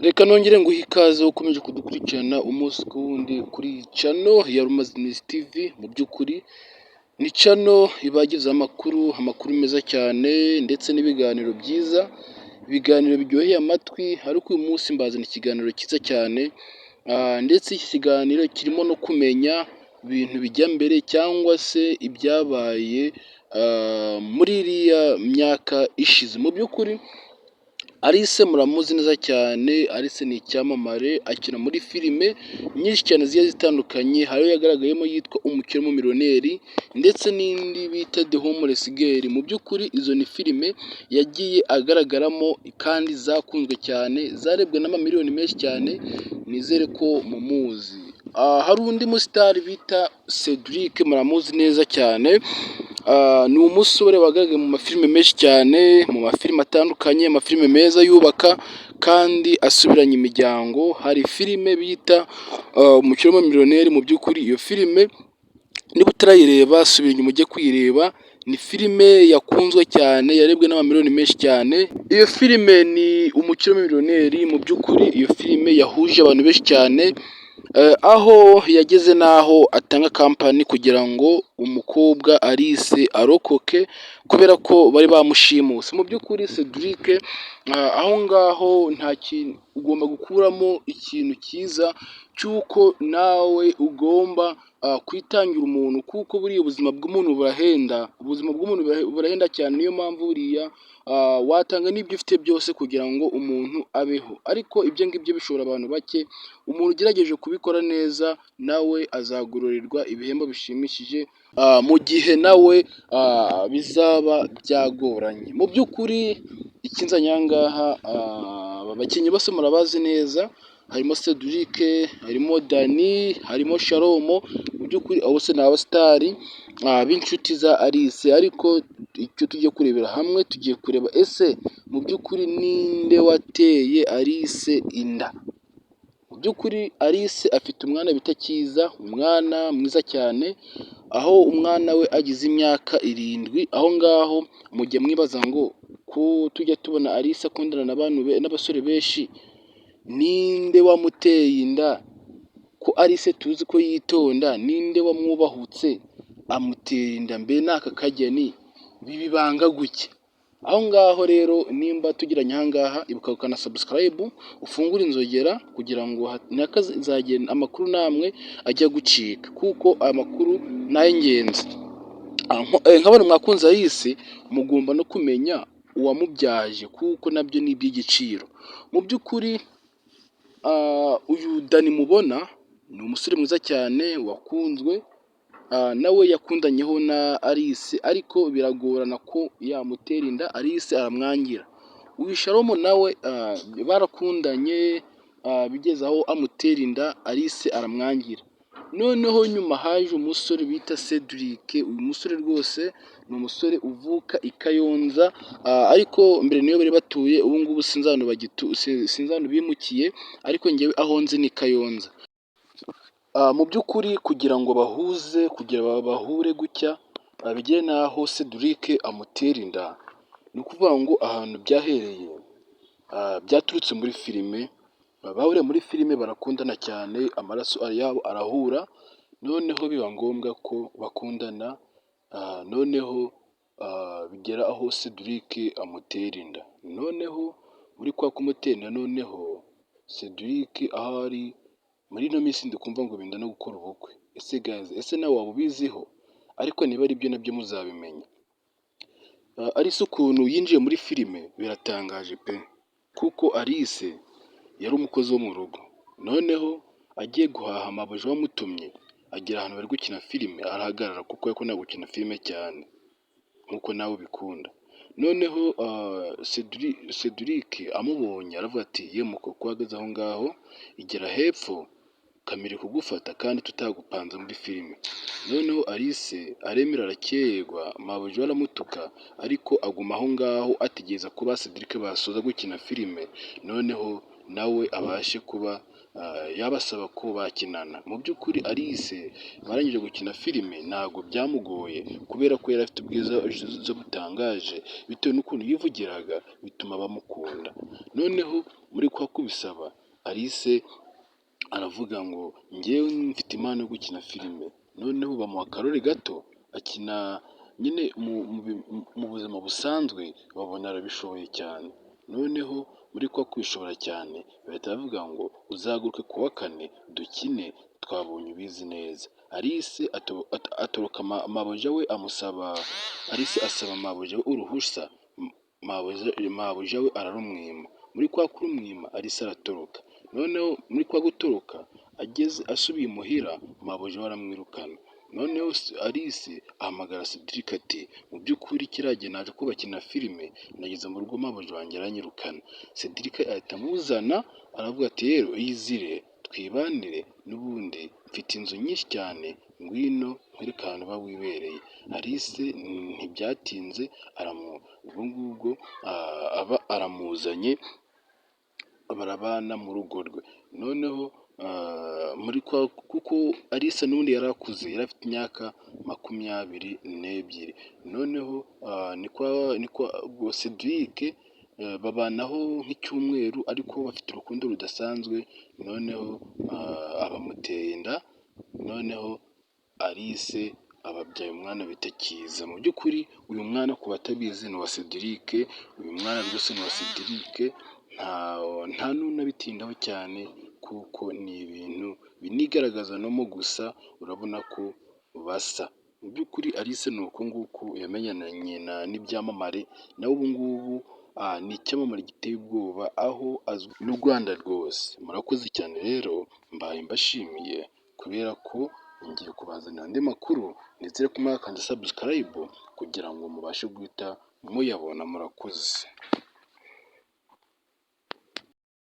Reka nongere nguhe ikaze ukomeje kudukurikirana umunsi ku wundi kuri channel ya Rumaziminsi TV. Mu by'ukuri ni channel ibagezaho amakuru meza cyane ndetse n'ibiganiro byiza, ibiganiro biryoheye amatwi. Ariko uyu munsi mbazana ikiganiro cyiza cyane, ndetse iki kiganiro kirimo no kumenya ibintu bijya mbere cyangwa se ibyabaye muri iriya myaka ishize. Mu by'ukuri Alice muramuzi neza cyane. Alice ni icyamamare, akina muri filime nyinshi cyane zigiye zitandukanye. Hari iyo yagaragayemo yitwa Umukire w'Umumiliyoneri ndetse n'indi bita The Homeless Girl. Mu by'ukuri izo ni filime yagiye agaragaramo kandi zakunzwe cyane, zarebwe n'amamiliyoni menshi cyane. Nizere ko mumuzi. Hari undi musitari bita Cedric, muramuzi neza cyane. Ni umusore wagaragaye mu mafilime menshi cyane, mu mafilime atandukanye, amafilime meza yubaka kandi asubiranya imiryango. Hari filime bita Umukire w'Umumiliyoneri. Mu by'ukuri iyo filime niba utarayireba subira inyuma ujye kuyireba. Ni filime yakunzwe cyane, yarebwe n'amamiliyoni menshi cyane. Iyo filime ni Umukire w'Umumiliyoneri. Mu by'ukuri iyo filime yahuje abantu benshi cyane, aho yageze n'aho atanga kampani kugira ngo umukobwa Alice arokoke kubera ko bari bamushimuse. Mu by'ukuri Cedric aho ngaho nta kintu ugomba gukuramo ikintu cyiza cy'uko nawe ugomba kwitangira umuntu, kuko buriya ubuzima bw'umuntu burahenda, ubuzima bw'umuntu burahenda cyane. Niyo mpamvu buriya watanga n'ibyo ufite byose kugira ngo umuntu abeho, ariko ibyo ngibyo bishobora abantu bake. Umuntu ugerageje kubikora neza nawe azagororerwa ibihembo bishimishije, mu gihe nawe bizaba byagoranye. Mu by'ukuri ikinzanye aha ngaha, abakinnyi bose murabazi neza. Harimo Cedric, harimo Dani, harimo Shalom. Mu by'ukuri abo bose ni abasitari b'inshuti za Alice. Ariko icyo tugiye kurebera hamwe, tugiye kureba ese mu by'ukuri ninde wateye Alice inda. Mu by'ukuri Alice afite umwana bita Cyiza, umwana mwiza cyane, aho umwana we agize imyaka 7. Aho ngaho mujya mwibaza ngo ko tujya tubona Alice akundana n'abasore benshi, ninde wamuteye inda? Ko Alice tuzi ko yitonda, ninde wamwubahutse amutera inda? Mbe n'aka kageni bibanga guke? Aho ngaho rero nimba tugiranye aha ngaha, ibuka ukana subscribe, ufungure inzogera kugira ngo ntihakazagire amakuru namwe ajya gucika, kuko aya makuru ni ay'ingenzi. Nk'abantu mwakunze Alice, mugomba no kumenya uwamubyaje, kuko nabyo ni iby'igiciro. Mu by'ukuri uyu Dani mubona ni umusore mwiza cyane wakunzwe, nawe yakundanyeho na Alice, ariko biragorana ko yamutera inda. Alice aramwangira. Uyu Shalom nawe barakundanye, bigeze aho amutera inda, Alice aramwangira. Noneho nyuma haje umusore bita Cedric. Uyu musore rwose ni umusore uvuka i Kayonza, ariko mbere niyo bari batuye. Ubu ngubu sinzi ahantu bimukiye, ariko ngewe aho nzi ni Kayonza. Mu by'ukuri kugira ngo bahure gutya, bigere n'aho Cedric amutera inda, ni ukuvuga ngo ahantu byahereye byaturutse muri filime. Bahuriye muri filime barakundana cyane, amaraso yabo arahura, noneho biba ngombwa ko bakundana. Noneho bigera aho Cedric amutera inda. Noneho muri kwa kumutera inda, noneho Cedric aho ari muri ino minsi ndi kumva ngo benda no gukora ubukwe. Ese guys, ese nawe waba ubiziho? Ariko niba ari byo nabyo muzabimenya. Alice ukuntu yinjiye muri filime biratangaje pe, kuko Alice yari umukozi wo mu rugo. Noneho agiye guhaha, amabuja wamutumye agera ahantu bari gukina filime, arahagarara kuko yakunda gukina filime cyane nkuko nawe bikunda. Noneho Cedric amubonye aravuga ati ye mukoko uhagaze aho ngaho, igera hepfo kamere kugufata kandi tutagupanze muri filime. Noneho Alice aremera arakererwa, mabuja aramutuka, ariko aguma aho ngaho ategereza kuba Cedric basoza gukina filime, noneho nawe abashe kuba yabasaba ko bakinana. Mu by'ukuri Alice barangije gukina filime ntabwo byamugoye, kubera ko yari afite ubwiza butangaje, bitewe n'ukuntu yivugiraga bituma bamukunda. Noneho muri kwa kubisaba Alice aravuga ngo njyewe mfite impano yo gukina filime, noneho bamuha akarori gato akina nyine mu buzima busanzwe babona arabishoboye cyane, noneho muri kwa kwishora cyane bahita bavuga ngo uzahaguruke ku wa kane dukine twabonye ubizi neza. Alice atoroka mabuja we amusaba, Alice asaba mabuja we uruhushya, mabuja we ararumwima, muri kwa kurumwima Alice aratoroka, noneho muri kwa gutoroka asubiye imuhira mabuja we aramwirukana, noneho Alice ahamagara Cedric ati mu by'ukuri kiriya gihe naje kubakina filime nageze mu rugo mabuja wanjye aranyirukana. Cedric ahita amuzana aravuga ati rero iyizire twibanire n'ubundi mfite inzu nyinshi cyane, ngwino nkwereke ahantu uba wibereye. Alice ntibyatinze ubwo ngubwo aba aramuzanye barabana mu rugo rwe, noneho kuko Alice n'ubundi yari akuze, yari afite imyaka 22, noneho ubwo Cedric babanaho nk'icyumweru ariko bafite urukundo rudasanzwe, noneho abamuteye inda, noneho Alice ababyaye umwana bita Kiza. Mu by'ukuri uyu mwana ku batabizi ni uwa Cedric, uyu mwana rwose ni uwa Cedric, nta n'unabitindaho cyane kuko ni ibintu binigaragaza nomo gusa urabona ko basa. Mu by'ukuri Alice ni uku nguku yamenyanye n'ibyamamare, nawe ubu ngubu ni icyamamare giteye ubwoba aho azwi n'u Rwanda rwose. Murakoze cyane rero mbaye mbashimiye kubera ko ngiye kubazanira andi makuru ndetse no kumwakanda subscribe kugira ngo mubashe guhita muyabona. Murakoze.